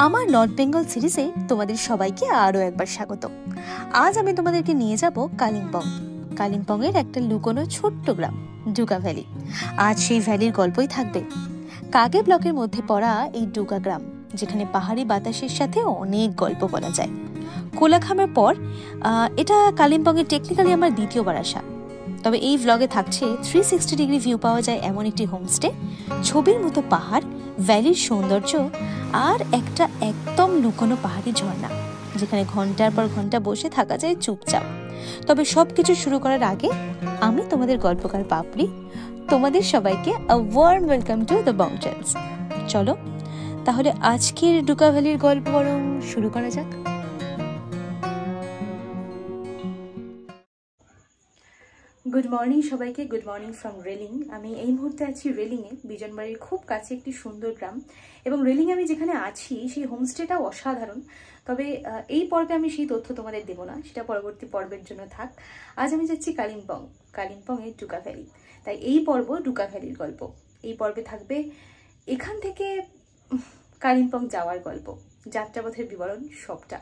আমার নর্থ বেঙ্গল সিরিজে তোমাদের সবাইকে আরো একবার স্বাগত। আজ আমি তোমাদেরকে নিয়ে যাব কালিম্পং। কালিম্পংয়ের একটা লুকোনো ছোট্ট গ্রাম ডুগা ভ্যালি। আজ সেই ভ্যালির গল্পই থাকবে। কাগে ব্লকের মধ্যে পড়া এই ডুগা গ্রাম, যেখানে পাহাড়ি বাতাসের সাথে অনেক গল্প বলা যায়। কোলাখামের পর এটা কালিম্পংয়ে টেকনিক্যালি আমার দ্বিতীয়বার আসা। তবে এই ভ্লগে থাকছে 360 ডিগ্রি ভিউ পাওয়া যায় এমন একটি হোমস্টে, ছবির মতো পাহাড়, ভ্যালির সৌন্দর্য আর একটা একদম লুকোনো পাহাড়ি ঝর্ণা, যেখানে ঘন্টার পর ঘন্টা বসে থাকা যায় চুপচাপ। তবে সবকিছু শুরু করার আগে আমি তোমাদের গল্পকার পাপড়ি তোমাদের সবাইকে a warm welcome to the Bong trails. চলো তাহলে আজকের ডুগা ভ্যালির গল্প বরং শুরু করা যাক। গুড মর্নিং সবাইকে, গুড মর্নিং ফ্রম রেলিং। আমি এই মুহূর্তে আছি রেলিংয়ে, বিজনবাড়ির খুব কাছে একটি সুন্দর গ্রাম। এবং রেলিংয়ে আমি যেখানে আছি সেই হোমস্টেটাও অসাধারণ। তবে এই পর্বে আমি সেই তথ্য তোমাদের দেবো না, সেটা পরবর্তী পর্বের জন্য থাক। আজ আমি যাচ্ছি কালিম্পংয়ের ডুগা ভ্যালি। তাই এই পর্ব ডুগা ভ্যালির গল্প। এই পর্বে থাকবে এখান থেকে কালিম্পং যাওয়ার গল্প, যাত্রাপথের বিবরণ সবটা।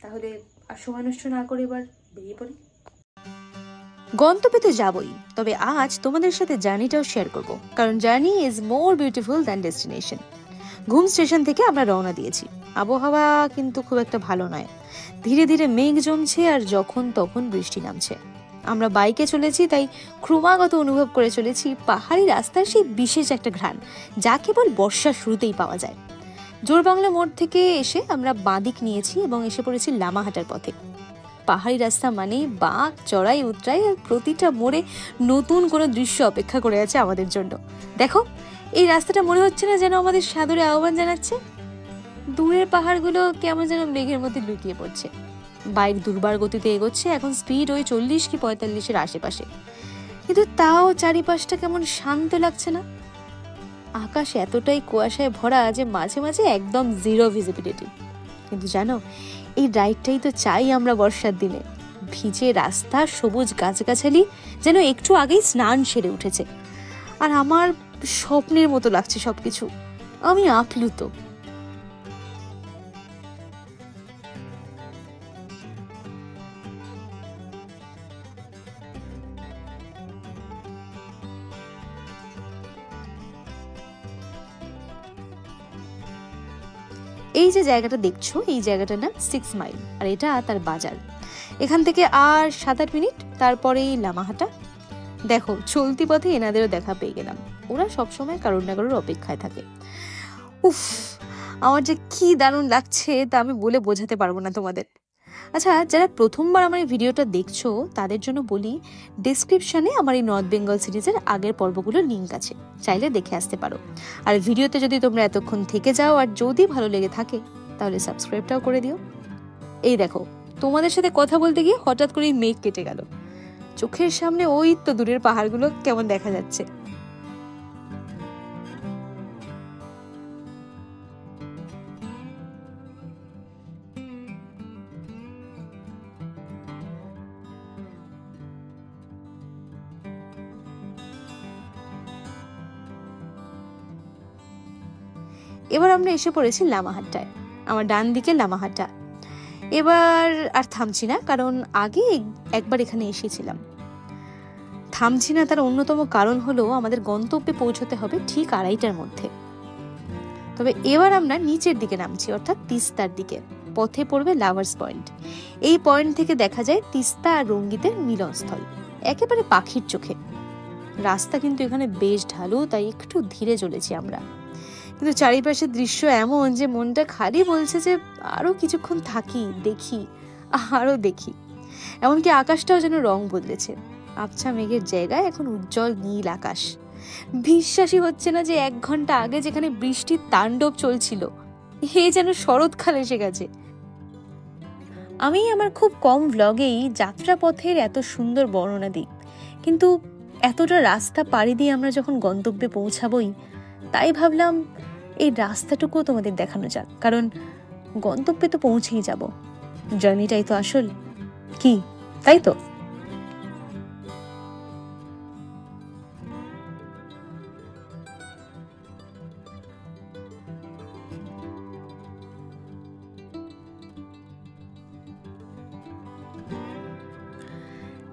তাহলে আর সময় নষ্ট না করে এবার বেরিয়ে পড়ি। গন্তব্যে তো যাবই, তবে আজ তোমাদের সাথে জার্নিটাও শেয়ার করব, কারণ journey is more beautiful than destination. ঘুম স্টেশন থেকে আমরা রওনা দিয়েছি। আবহাওয়া কিন্তু খুব একটা ভালো নয়, ধীরে ধীরে মেঘ জমছে আর যখন তখন বৃষ্টি নামছে। আমরা বাইকে চলেছি, তাই ক্রমাগত অনুভব করে চলেছি পাহাড়ি রাস্তার সেই বিশেষ একটা ঘ্রাণ, যা কেবল বর্ষার শুরুতেই পাওয়া যায়। জোরবাংলা মোড় থেকে এসে আমরা বাঁদিক নিয়েছি এবং এসে পড়েছি লামাহাটার পথে। পাহাড়ি রাস্তা মানে বাঁক, চড়াই, উতরাই, আর প্রতিটা মোড়ে নতুন কোনো দৃশ্য অপেক্ষা করে আছে আমাদের জন্য। দেখো, এই রাস্তাটা মনে হচ্ছে না যেন আমাদের সাদরে আহ্বান জানাচ্ছে? দূরের পাহাড়গুলো কেমন যেন মেঘের মধ্যে লুকিয়ে পড়ছে। বাইক দুর্বার গতিতে এগোচ্ছে, এখন স্পিড ওই 40 কি 45-এর আশেপাশে। কিন্তু তাও চারিপাশটা কেমন শান্ত লাগছে না। আকাশ এতটাই কুয়াশায় ভরা যে মাঝে মাঝে একদম জিরো ভিজিবিলিটি। কিন্তু জানো, এই রাইডটাই তো চাই আমরা বর্ষার দিনে। ভিজে রাস্তা, সবুজ গাছগাছালি, যেন একটু আগেই স্নান সেরে উঠেছে। আর আমার স্বপ্নের মতো লাগছে সবকিছু। আমি আপ্লুত। এই যে জায়গাটা দেখছো, এই জায়গাটার নাম 6 মাইল, আর এটা তার বাজার। এখান থেকে আর 7-8 মিনিট, তারপরেই লামাহাটা। দেখো, চলতি পথে এনাদেরও দেখা পেয়ে গেলাম। ওরা সবসময় কারোর না কারোর অপেক্ষায় থাকে। উফ, আমার যে কি দারুণ লাগছে তা আমি বলে বোঝাতে পারবো না তোমাদের। আচ্ছা, যারা প্রথমবার আমার এই ভিডিওটা দেখছো তাদের জন্য বলি, ডেসক্রিপশনে আমার এই নর্থ বেঙ্গল সিরিজের আগের পর্বগুলোর লিঙ্ক আছে, চাইলে দেখে আসতে পারো। আর ভিডিওতে যদি তোমরা এতক্ষণ থেকে যাও আর যদি ভালো লেগে থাকে, তাহলে সাবস্ক্রাইবটাও করে দিও। এই দেখো, তোমাদের সাথে কথা বলতে গিয়ে হঠাৎ করেই মেঘ কেটে গেল। চোখের সামনে ওই তো দূরের পাহাড়গুলো কেমন দেখা যাচ্ছে। এবার আমরা এসে পড়েছি লামাহাটায়। আমার ডান দিকে লামাহাটা। এবার আর থামছি না, কারণ আগে একবার এখানে এসেছিলাম। থামছি না তার অন্যতম কারণ হলো আমাদের গন্তব্যে পৌঁছতে হবে ঠিক 2:30টার মধ্যে। তবে এবার আমরা নিচের দিকে নামছি, অর্থাৎ তিস্তার দিকে। পথে পড়বে লাভার্স পয়েন্ট। এই পয়েন্ট থেকে দেখা যায় তিস্তা আর রঙ্গিতের মিলনস্থল, একেবারে পাখির চোখে। রাস্তা কিন্তু এখানে বেশ ঢালু, তাই একটু ধীরে চলেছি আমরা। কিন্তু চারিপাশের দৃশ্য এমন যে মনটা খালি বলছে যে আরো কিছুক্ষণ থাকি, দেখি, আরো দেখি। এমনকি আকাশটাও যেন রং বদলেছে। আবছা মেঘের জায়গায় এখন উজ্জ্বল নীল আকাশ। বিশ্বাসই হচ্ছে না যে 1 ঘন্টা আগে যেখানে বৃষ্টির তাণ্ডব চলছিল, এ যেন শরৎকাল এসে গেছে। আমি আমার খুব কম ভ্লগেই যাত্রাপথের এত সুন্দর বর্ণনা দিই, কিন্তু এতটা রাস্তা পাড়ি দিয়ে আমরা যখন গন্তব্যে পৌঁছাবই, তাই ভাবলাম এই রাস্তাটুকুও তোমাদের দেখানো যাক, কারণ গন্তব্যে তো পৌঁছেই যাব। জার্নিটাই তো আসল, কি তাই তো?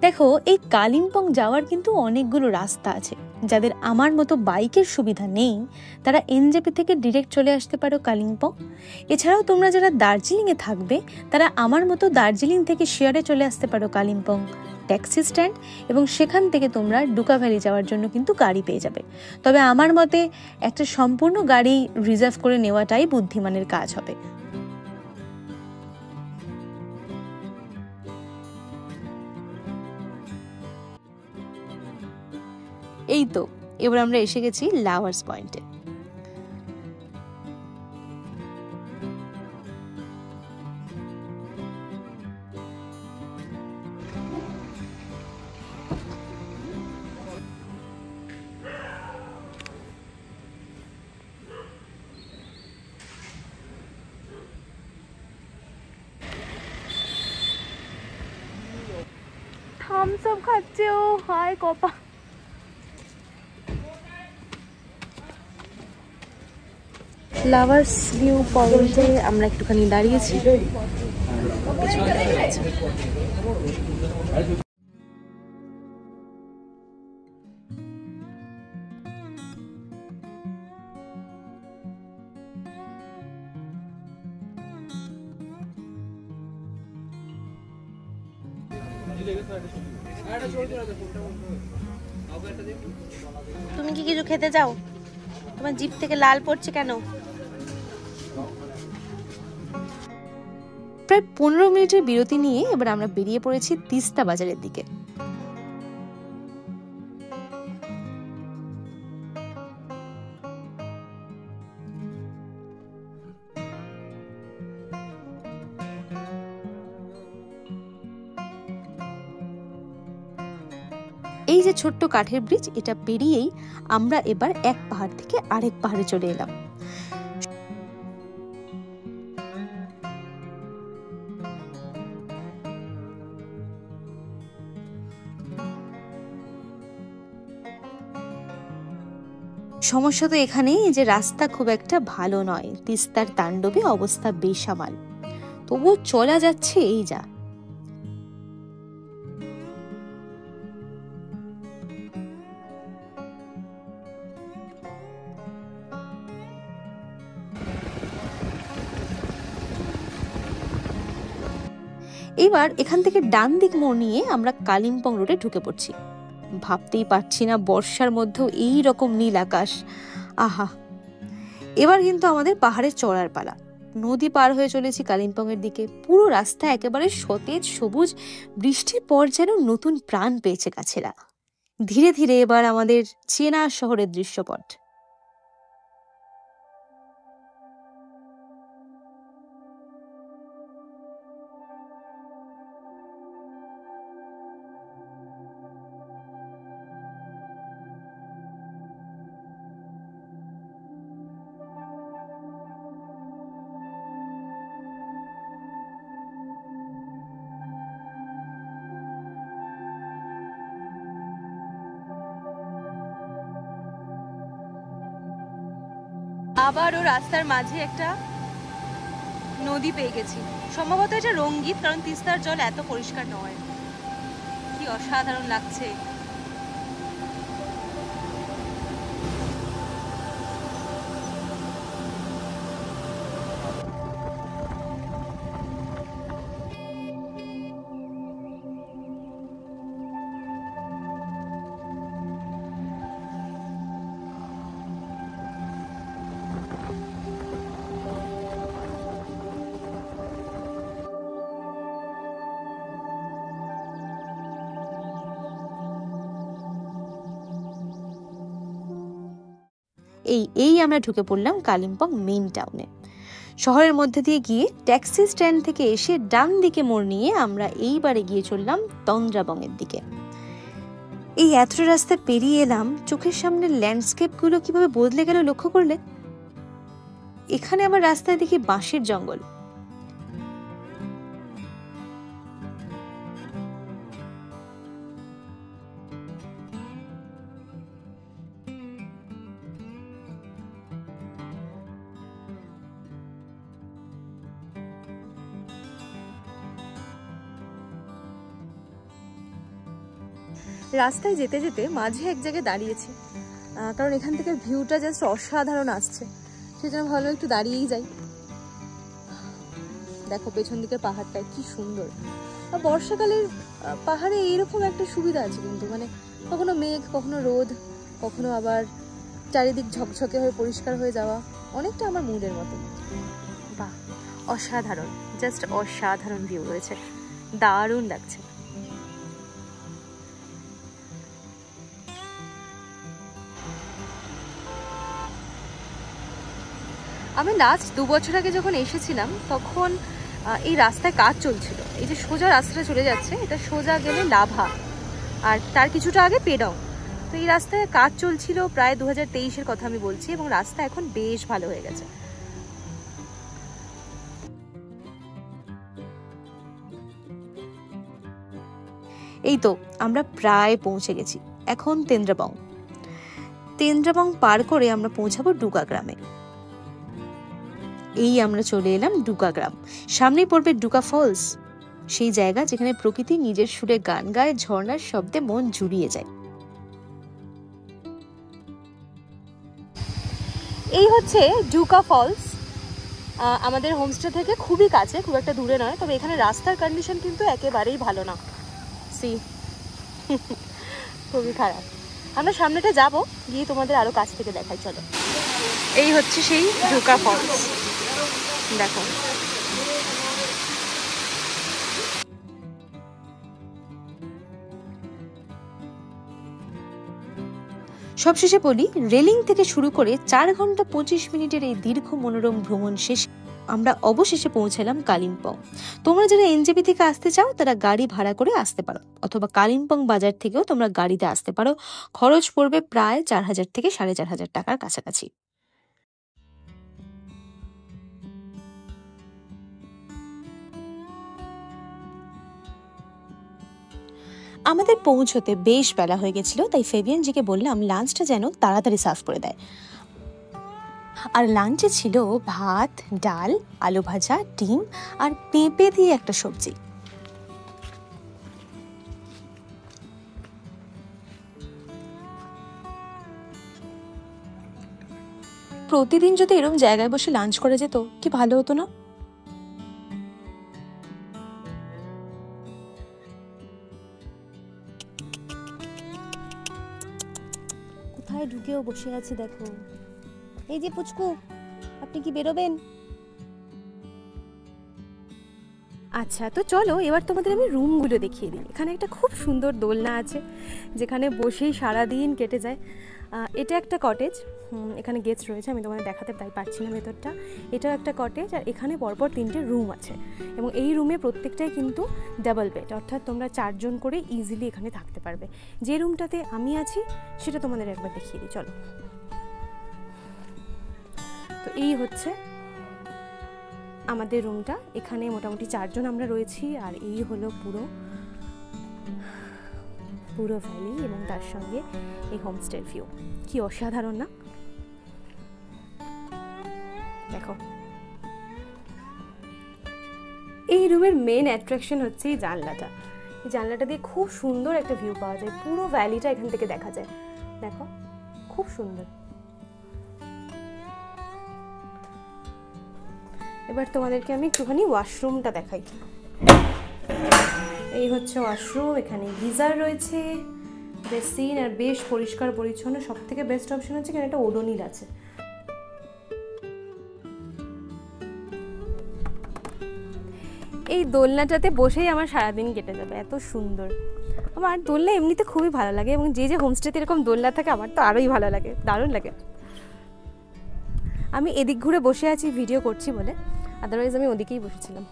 দেখো, এই কালিম্পং যাওয়ার কিন্তু অনেকগুলো রাস্তা আছে। যাদের আমার মতো বাইকের সুবিধা নেই তারা এনজেপি থেকে ডিরেক্ট চলে আসতে পারো কালিম্পং। এছাড়াও তোমরা যারা দার্জিলিংয়ে থাকবে তারা আমার মতো দার্জিলিং থেকে শেয়ারে চলে আসতে পারো কালিম্পং ট্যাক্সি স্ট্যান্ড, এবং সেখান থেকে তোমরা ডুকা ভ্যালি যাওয়ার জন্য কিন্তু গাড়ি পেয়ে যাবে। তবে আমার মতে একটা সম্পূর্ণ গাড়ি রিজার্ভ করে নেওয়াটাই বুদ্ধিমানের কাজ হবে। এই তো এবার আমরা এসে গেছি লাভার্স পয়েন্টে। থামস আপ খাচ্ছে ও, হায় কপা। লাভার্স ভিউ পয়েন্টে আমরা একটুখানি দাঁড়িয়েছি। তুমি কি কিছু খেতে চাও? তোমার জিভ থেকে লাল পড়ছে কেন? প্রায় 15 মিনিটের বিরতি নিয়ে এবার আমরা বেরিয়ে পড়েছি তিস্তা বাজারের দিকে। এই যে ছোট্ট কাঠের ব্রিজ, এটা পেরিয়েই আমরা এবার এক পাহাড় থেকে আরেক পাহাড়ে চলে এলাম। সমস্যা তো এখানেই যে রাস্তা খুব একটা ভালো নয়, তিস্তার তাণ্ডবে অবস্থা বেসামাল, তবুও চলা যাচ্ছে এই যা। এবার এখান থেকে ডান দিক মোড় নিয়ে আমরা কালিম্পং রোডে ঢুকে পড়ছি। ভাবতেই পারছি না বর্ষার মধ্যেও এই রকম নীল আকাশ, আহা। এবার কিন্তু আমাদের পাহাড়ের চড়ার পালা। নদী পার হয়ে চলেছি কালিম্পং এর দিকে। পুরো রাস্তা একেবারে সতেজ সবুজ, বৃষ্টির পর যেন নতুন প্রাণ পেয়েছে গাছেরা। ধীরে ধীরে এবার আমাদের চেনা শহরের দৃশ্যপট। আবারও রাস্তার মাঝে একটা নদী পেয়ে গেছি। সম্ভবত এটা রঙ্গিত, কারণ তিস্তার জল এত পরিষ্কার নয়। কি অসাধারণ লাগছে। এই আমরা ঢুকে পড়লাম কালিম্পং মেইন টাউনে। শহরের মধ্যে দিয়ে গিয়ে ট্যাক্সি স্ট্যান্ড থেকে এসে ডান দিকে মোড় নিয়ে আমরা এইবারে গিয়ে চললাম তন্দ্রাবংয়ের দিকে। এই এতটা রাস্তা পেরিয়ে এলাম, চোখের সামনে ল্যান্ডস্কেপ গুলো কিভাবে বদলে গেল লক্ষ্য করলে? এখানে আবার রাস্তায় দেখি বাঁশের জঙ্গল। রাস্তায় যেতে যেতে মাঝে এক জায়গায় দাঁড়িয়েছি, কারণ এখান থেকে ভিউটা জাস্ট অসাধারণ আসছে, সেই জন্য ভালো একটু দাঁড়িয়েই যাই। দেখো পেছন দিকের পাহাড়টা কি সুন্দর। বর্ষাকালের পাহাড়ে এইরকম একটা সুবিধা আছে কিন্তু, মানে কখনো মেঘ, কখনো রোদ, কখনো আবার চারিদিক ঝকঝকে হয়ে পরিষ্কার হয়ে যাওয়া, অনেকটা আমার মুডের মতো। বাহ, অসাধারণ, জাস্ট অসাধারণ ভিউ রয়েছে, দারুণ লাগছে। আমি লাস্ট 2 বছর আগে যখন এসেছিলাম তখন এই রাস্তায় কাজ চলছিল। এই যে সোজা রাস্তাটা চলে যাচ্ছে, এটা সোজা গেলে লাভা, আর তার কিছুটা আগে পেডং। তো এই রাস্তায় কাজ চলছিল প্রায় 2023-এর কথা আমি বলছি, এবং রাস্তা এখন বেশ ভালো হয়ে গেছে। এই তো আমরা প্রায় পৌঁছে গেছি এখন তেন্দ্রাবং। তেন্দ্রাবং পার করে আমরা পৌঁছাবো ডুকা গ্রামে। এই আমরা চলে এলাম ডুকা গ্রাম। সামনেই পড়বে ডুকা ফলস, সেই জায়গা যেখানে প্রকৃতি নিজের সুরে গান গায়, ঝর্ণার শব্দে মন জুড়িয়ে যায়। এই হচ্ছে ডুকা ফলস, আমাদের হোমস্টে থেকে খুবই কাছে, খুব একটা দূরে নয়। তবে এখানে রাস্তার কন্ডিশন কিন্তু একেবারেই ভালো না, খুবই খারাপ। আমরা সামনেটা যাব, গিয়ে তোমাদের আরো কাছ থেকে দেখাই, চলো। এই হচ্ছে সেই ডুকা ফলস, দেখো। সবশেষে বলি, রেলিং থেকে শুরু করে 4 ঘন্টা 25 মিনিটের এই দীর্ঘ মনোরম ভ্রমণ শেষে আমরা অবশেষে পৌঁছালাম কালিম্পং। তোমরা যারা এনজেপি থেকে আসতে চাও তারা গাড়ি ভাড়া করে আসতে পারো, অথবা কালিম্পং বাজার থেকেও তোমরা গাড়িতে আসতে পারো। খরচ পড়বে প্রায় 4000 থেকে 4500 টাকার কাছাকাছি। আমাদের পৌঁছতে বেশ বেলা হয়ে গেছিল, তাই ফেভিয়ানজিকে বললাম লাঞ্চটা যেন তাড়াতাড়ি সার্ভ করে দেয়। আর লাঞ্চে ছিল ভাত, ডাল, আলু ভাজা, ডিম আর পেঁপে দিয়ে একটা সবজি। প্রতিদিন যদি এরকম জায়গায় বসে লাঞ্চ করা যেত কি ভালো হতো না? কোথায় ঢুকেও বসে আছে দেখো। এই যে পুচকু, আপনি কি বেরোবেন? আচ্ছা, তো চলো এবার তোমাদের আমি রুমগুলো দেখিয়ে দিই। এখানে একটা খুব সুন্দর দোলনা আছে, যেখানে বসেই সারাদিন কেটে যায়। এটা একটা কটেজ, এখানে গেস্ট রয়েছে, আমি তোমাদের দেখাতে পারছি না ভেতরটা। এটাও একটা কটেজ, আর এখানে পরপর 3টে রুম আছে, এবং এই রুমে প্রত্যেকটাই কিন্তু ডাবল বেড, অর্থাৎ তোমরা 4 জন করে ইজিলি এখানে থাকতে পারবে। যে রুমটাতে আমি আছি সেটা তোমাদের একবার দেখিয়ে দিই, চলো। তো এই হচ্ছে আমাদের রুমটা, এখানে মোটামুটি 4 জন আমরা রয়েছি। আর এই হলো পুরো ভ্যালি, এবং তার সঙ্গে এই হোমস্টের ভিউ। কি অসাধারণ না? দেখো, এই রুমের মেন অ্যাট্রাকশন হচ্ছে এই জানলাটা। এই জানলাটা দিয়ে খুব সুন্দর একটা ভিউ পাওয়া যায়, পুরো ভ্যালিটা এখান থেকে দেখা যায়। দেখো, খুব সুন্দর। এবার তোমাদেরকে আমি একটুখানি ওয়াশরুমটা দেখাই। এই হচ্ছে ওয়াশরুম, এখানে গিজার রয়েছে, বেসিন, আর বেশ পরিষ্কার পরিচ্ছন্ন। সব থেকে বেস্ট অপশন হচ্ছে এখানে একটা ওডোনিল আছে। এই দোলনাটাতে বসেই আমার সারাদিন কেটে যাবে, এত সুন্দর। আমার দোলনা এমনিতে খুবই ভালো লাগে, এবং যে হোমস্টেতে এরকম দোলনা থাকে আমার তো আরোই ভালো লাগে, দারুণ লাগে। আমি এদিক ঘুরে বসে আছি ভিডিও করছি বলে, আদারওয়াইজ আমি ওদিকেই বসেছিলাম।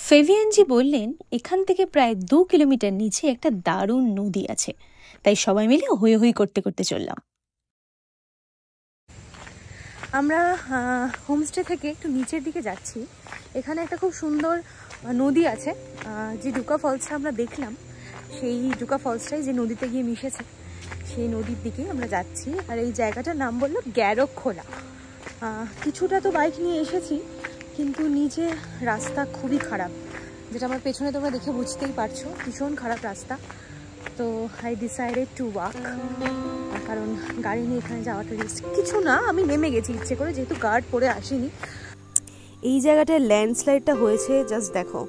ফেভিয়ানজি বললেন এখান থেকে প্রায় 2 কিলোমিটার নিচে একটা দারুণ নদী আছে, তাই সবাই মিলে হই হই করতে করতে চললাম। আমরা হোমস্টে থেকে একটু নিচের দিকে যাচ্ছি। এখানে একটা খুব সুন্দর নদী আছে, যে ডুকা ফলসটা আমরা দেখলাম, সেই ডুকা ফলসটাই যে নদীতে গিয়ে মিশেছে, সেই নদীর দিকে আমরা যাচ্ছি। আর এই জায়গাটার নাম বললো গ্যারকখোলা। কিছুটা তো বাইক নিয়ে এসেছি, কিন্তু নিচে রাস্তা খুবই খারাপ, যেটা আমার পেছনে তোমরা দেখে বুঝতেই পারছো ভীষণ খারাপ রাস্তা। তো আই ডিসাইডেড টু ওয়াক, কারণ গাড়ি নিয়ে এখানে যাওয়াটা রিস্ক। কিছু না, আমি নেমে গেছি ইচ্ছে করে, যেহেতু গার্ড পরে আসিনি। এই জায়গাটায় ল্যান্ডস্লাইডটা হয়েছে জাস্ট দেখো,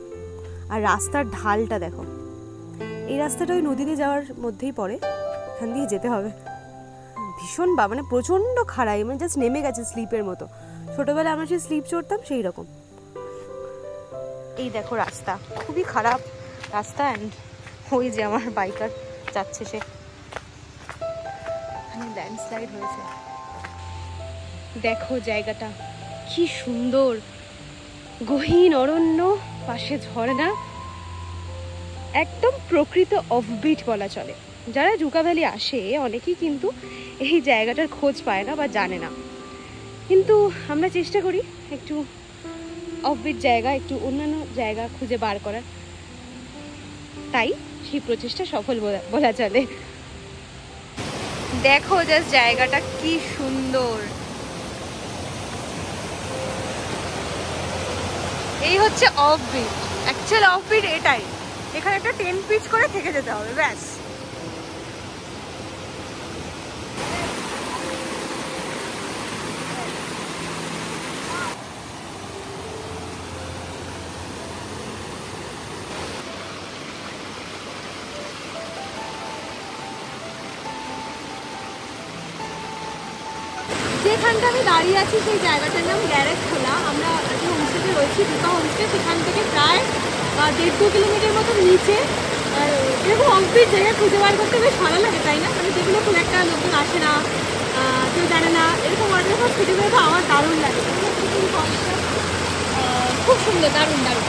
আর রাস্তার ঢালটা দেখো। এই রাস্তাটা ওই নদীতে যাওয়ার মধ্যেই পড়ে, এখান দিয়ে যেতে হবে। ভীষণ মানে প্রচণ্ড খাড়াই, মানে জাস্ট নেমে গেছে স্লিপের মতো। ছোটোবেলায় আমরা সেই স্লিপ চড়তাম সেই রকম। এই দেখো রাস্তা, খুবই খারাপ রাস্তা। অ্যান্ড ওই যে আমার বাইকার যাচ্ছে, সে ল্যান্ডস্লাইড হয়েছে। দেখো জায়গাটা কি সুন্দর, গহীন অরণ্য, পাশে ঝর্ণা, একদম প্রকৃত অফবিট বলা চলে। যারা জুকা ভ্যালি আসে অনেকেই কিন্তু এই জায়গাটার খোঁজ পায় না বা জানে না, কিন্তু আমরা চেষ্টা করি একটু অফবিট জায়গা, একটু অন্যান্য জায়গা খুঁজে বার করার। তাই সেই প্রচেষ্টা সফল বলা চলে। দেখো জাস্ট জায়গাটা কি সুন্দর। এই হচ্ছে অফবিট, অ্যাকচুয়াল অফবিট এটাই। এখানে একটা 10 পিচ করে থেকে যেতে হবে, ব্যাস। যেখানটা আমি দাঁড়িয়ে আছি সেই জায়গাটার নাম গ্যারেজ খোলা। আমরা যে হোমস্টেতে রয়েছি, দুটো হোমস্টে, সেখান থেকে প্রায় 1.5-2 কিলোমিটার মতো নিচে। আর এরকম অফবিট জায়গা খুঁজে বার করতে বেশ ভালো লাগে, তাই না? মানে যেগুলো খুব একটা লোকজন আসে না, কেউ জানে না, এরকম ওয়াটারফল খুঁজে বের তো আমার দারুণ লাগে। খুব সুন্দর, দারুণ দারুণ।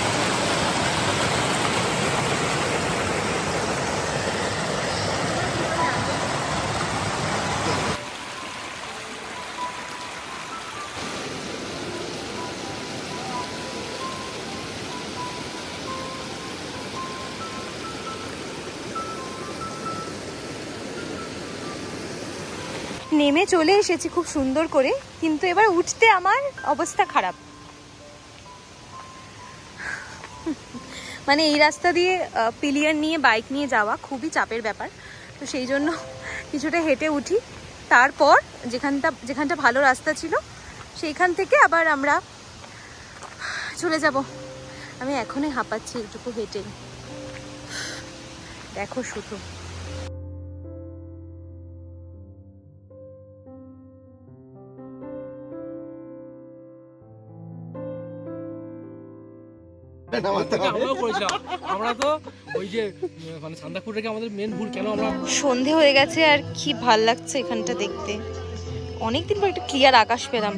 নেমে চলে এসেছি খুব সুন্দর করে, কিন্তু এবার উঠতে আমার অবস্থা খারাপ। মানে এই রাস্তা দিয়ে পিলিয়ন নিয়ে বাইক নিয়ে যাওয়া খুবই চাপের ব্যাপার। তো সেই জন্য কিছুটা হেঁটে উঠি, তারপর যেখানটা ভালো রাস্তা ছিল সেইখান থেকে আবার আমরা চলে যাব। আমি এখনই হাঁপাচ্ছি একটুকু হেঁটেই, দেখো শুধু। সন্ধে হয়ে গেছে আর কি ভাল লাগছে এখানটা দেখতে। অনেকদিন পর একটা ক্লিয়ার আকাশ পেলাম।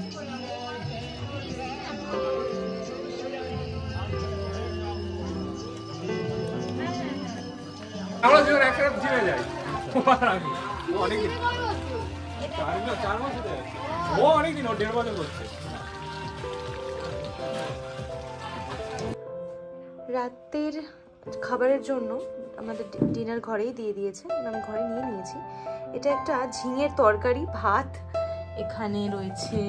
রাতের খাবারের জন্য আমাদের ডিনার ঘরেই দিয়ে দিয়েছে, আমি ঘরে নিয়ে নিয়েছি। এটা একটা ঝিঙের তরকারি, ভাত, এখানে রয়েছে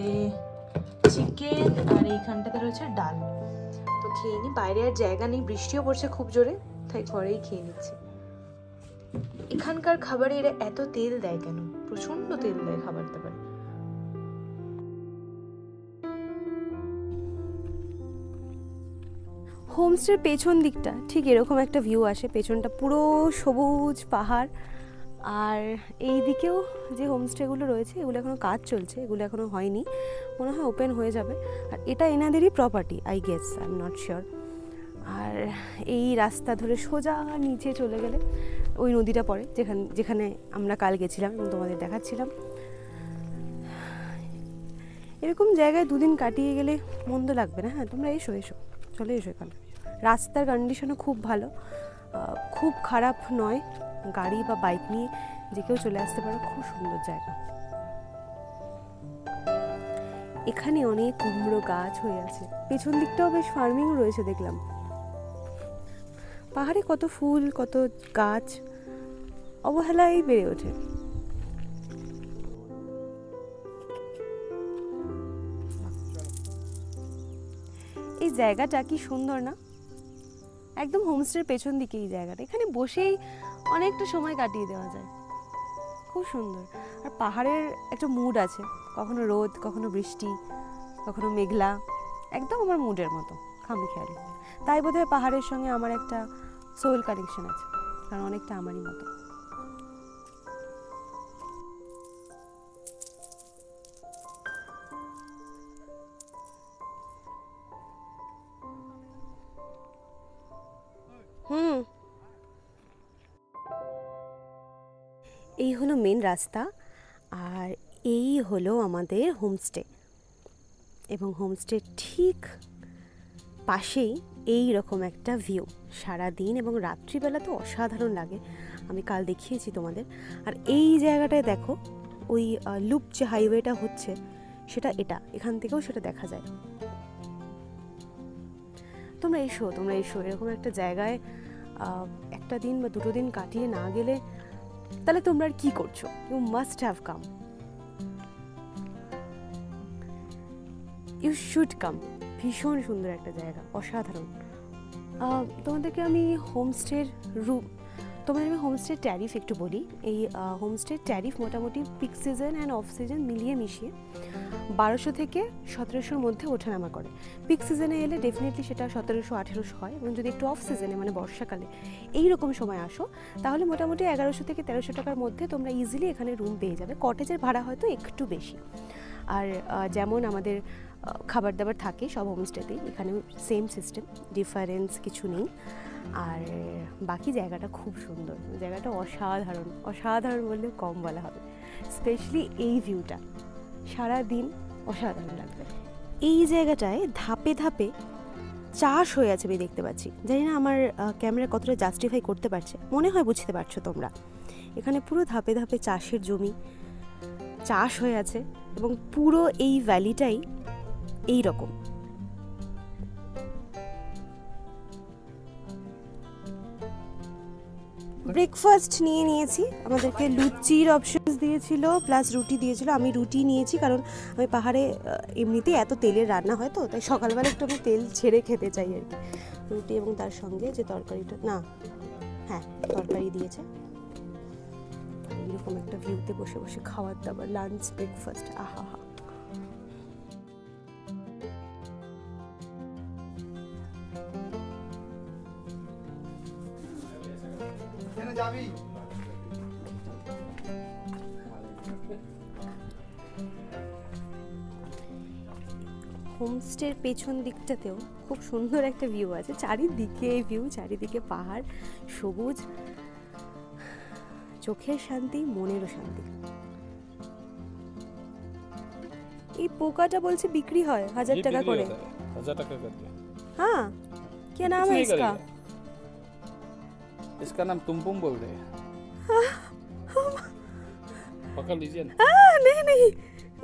চিকেন, আর এইখানটাতে রয়েছে ডাল। তো খেয়ে নি, বাইরে আর জায়গা নেই, বৃষ্টিও পড়ছে খুব জোরে, তাই ঘরেই খেয়ে নিচ্ছি। এখানকার খাবারে এরা এত তেল দেয় কেন? প্রচন্ড তেল দেয় খাবার দাবারে। হোমস্টের পেছন দিকটা ঠিক এরকম একটা ভিউ আসে, পেছনটা পুরো সবুজ পাহাড়। আর এই দিকেও যে হোমস্টেগুলো রয়েছে এগুলো এখনও কাজ চলছে, এগুলো এখনও হয়নি, মনে হয় ওপেন হয়ে যাবে। আর এটা এনাদেরই property, I guess, I am not sure. আর এই রাস্তা ধরে সোজা নিচে চলে গেলে ওই নদীটা পড়ে, যেখানে আমরা কাল গেছিলাম এবং তোমাদের দেখাচ্ছিলাম। এরকম জায়গায় দুদিন কাটিয়ে গেলে মন্দ লাগবে না। হ্যাঁ, তোমরা এসো এসো, চলে এসো এখানে। রাস্তার কন্ডিশনও খুব ভালো, খুব খারাপ নয়, গাড়ি বা বাইক নিয়ে যে কেউ চলে আসতে পারো, খুব সুন্দর জায়গা। এখানে অনেক কুমড়ো গাছ হয়ে আছে, পেছন দিকটাও বেশ ফার্মিং রয়েছে দেখলাম। পাহাড়ে কত ফুল, কত গাছ অবহেলায় বেড়ে ওঠে। এই জায়গাটা কি সুন্দর না? একদম হোমস্টের পেছন দিকে এই জায়গাটা, এখানে বসেই অনেকটা সময় কাটিয়ে দেওয়া যায়, খুব সুন্দর। আর পাহাড়ের একটা মুড আছে, কখনো রোদ, কখনো বৃষ্টি, কখনো মেঘলা, একদম আমার মুডের মতো খামখেয়ালি। তাই বোধহয় পাহাড়ের সঙ্গে আমার একটা সোল কানেকশন আছে, কারণ অনেকটা আমারই মতো। এই হলো মেন রাস্তা, আর এই হলো আমাদের হোমস্টে। এবং হোমস্টে ঠিক পাশেই এই রকম একটা ভিউ, সারা দিন এবং রাত্রিবেলা তো অসাধারণ লাগে, আমি কাল দেখিয়েছি তোমাদের। আর এই জায়গাটায় দেখো, ওই লুপ যে হাইওয়েটা হচ্ছে সেটা এখান থেকেও সেটা দেখা যায়। তোমরা এসো এরকম একটা জায়গায় একটা দিন বা দুটো দিন কাটিয়ে না গেলে তাহলে তোমরা আর কি করছো? You must have come, you should come. ভীষণ সুন্দর একটা জায়গা, অসাধারণ। তোমাদেরকে আমি হোমস্টের ট্যারিফ একটু বলি। এই হোমস্টের ট্যারিফ মোটামুটি peak season and off season মিলিয়ে মিশিয়ে 1200 থেকে 1700-র মধ্যে ওঠানামা করে। পিক সিজনে এলে ডেফিনেটলি সেটা 1700-1800 হয়, এবং যদি একটু অফ সিজনে মানে বর্ষাকালে এই রকম সময় আসো তাহলে মোটামুটি 1100 থেকে 1300 টাকার মধ্যে তোমরা ইজিলি এখানে রুম পেয়ে যাবে। কটেজের ভাড়া হয়তো একটু বেশি। আর যেমন আমাদের খাবার দাবার থাকে সব হোমস্টেতেই, এখানেও সেম সিস্টেম, ডিফারেন্স কিছু নেই। আর বাকি জায়গাটা খুব সুন্দর, জায়গাটা অসাধারণ বললেও কম বলা হবে। স্পেশালি এই ভিউটা সারা দিন অসাধারণ লাগবে। এই জায়গাটায় ধাপে ধাপে চাষ হয়ে আছে, আমি দেখতে পাচ্ছি। জানি না আমার ক্যামেরা কতটা জাস্টিফাই করতে পারছে, মনে হয় বুঝতে পারছো তোমরা। এখানে পুরো ধাপে ধাপে চাষের জমি, চাষ হয়ে আছে, এবং পুরো এই ভ্যালিটাই এই রকম। ব্রেকফাস্ট নিয়েছি, আমাদেরকে লুচির অপশনস দিয়েছিল, প্লাস রুটি দিয়েছিল। আমি রুটি নিয়েছি কারণ আমি পাহাড়ে এমনিতেই এত তেলের রান্না হয় তো, তাই সকালবেলা একটু আমি তেল ছেড়ে খেতে চাই আর কি। রুটি এবং তার সঙ্গে যে তরকারিটা, তরকারি দিয়েছে। এরকম একটা ভিউতে বসে বসে খাওয়ার দাবার, লাঞ্চ ব্রেকফাস্ট, আহা হা। হোমস্টের পেছন দিকটাতেও খুব সুন্দর একটা ভিউ আছে, চারিদিকে পাহাড়, সবুজ, চোখের শান্তি, মনেরও শান্তি। এই পোকাটা বলছে বিক্রি হয় 1000 টাকা করে। 1000 টাকা करके। हाँ, क्या नाम है इसका? इसका नाम तुमपुम बोलते हैं। पकड़ लीजिए ना।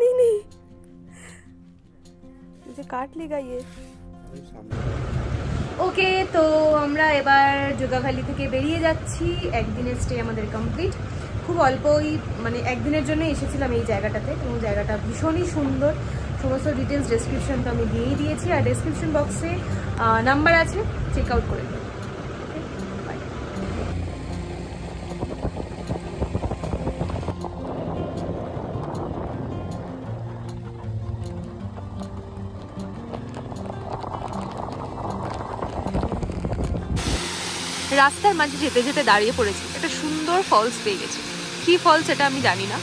नहीं मुझे काट लेगा ये। ওকে, তো আমরা এবার যোগা ভ্যালি থেকে বেরিয়ে যাচ্ছি। একদিনের স্টে আমাদের কমপ্লিট। খুব অল্পই, মানে একদিনের জন্য এসেছিলাম এই জায়গাটাতে, এবং জায়গাটা ভীষণই সুন্দর। সমস্ত ডিটেলস ডেসক্রিপশন তো আমি দিয়েই দিয়েছি, আর ডেসক্রিপশন বক্সে নাম্বার আছে, চেক আউট করে দেবো। রাস্তার মাঝে যেতে যেতে দাঁড়িয়ে পড়েছি, একটা সুন্দর ফলস পেয়ে গেছি। কি ফলস এটা আমি জানি না,